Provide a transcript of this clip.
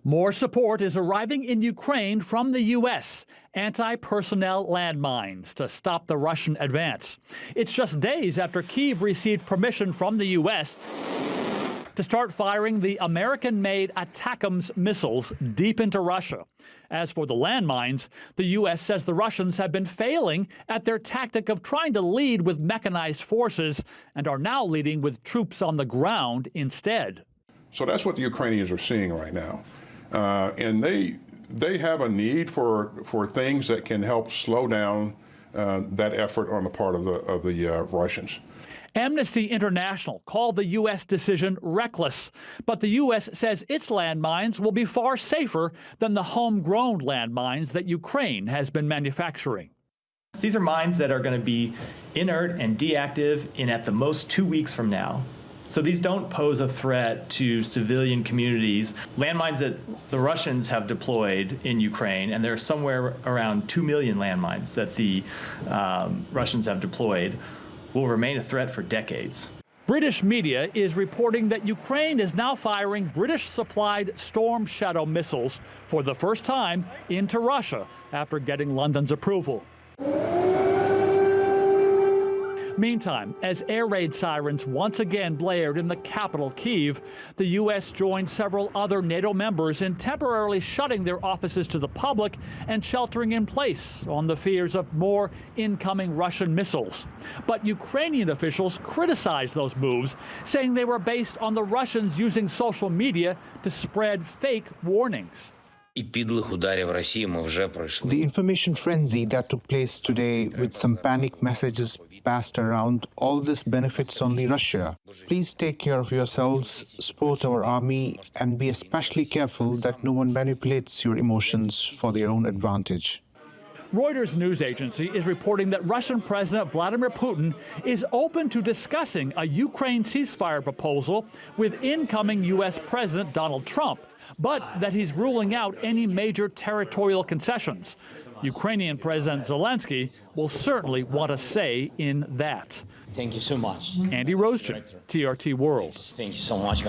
More support is arriving in Ukraine from the U.S. Anti-personnel landmines to stop the Russian advance. It's just days after Kyiv received permission from the U.S. to start firing the American-made ATACMS missiles deep into Russia. As for the landmines, the U.S. says the Russians have been failing at their tactic of trying to lead with mechanized forces and are now leading with troops on the ground instead. So that's what the Ukrainians are seeing right now. And they have a need for things that can help slow down that effort on the part of the Russians. Amnesty International called the U.S. decision reckless, but the U.S. says its landmines will be far safer than the homegrown landmines that Ukraine has been manufacturing. These are mines that are going to be inert and deactive in at the most 2 weeks from now. So these don't pose a threat to civilian communities. Landmines that the Russians have deployed in Ukraine, and there are somewhere around 2 million landmines that the Russians have deployed, will remain a threat for decades. British media is reporting that Ukraine is now firing British-supplied Storm Shadow missiles for the first time into Russia after getting London's approval. Meantime, as air raid sirens once again blared in the capital, Kyiv, the U.S. joined several other NATO members in temporarily shutting their offices to the public and sheltering in place on the fears of more incoming Russian missiles. But Ukrainian officials criticized those moves, saying they were based on the Russians using social media to spread fake warnings. The information frenzy that took place today with some panic messages passed around, all this benefits only Russia. Please take care of yourselves, support our army, and be especially careful that no one manipulates your emotions for their own advantage. Reuters news agency is reporting that Russian President Vladimir Putin is open to discussing a Ukraine ceasefire proposal with incoming U.S. President Donald Trump, but that he's ruling out any major territorial concessions. Ukrainian President Zelensky will certainly want a say in that. Thank you so much. Andy Roesgen, TRT World. Thank you so much.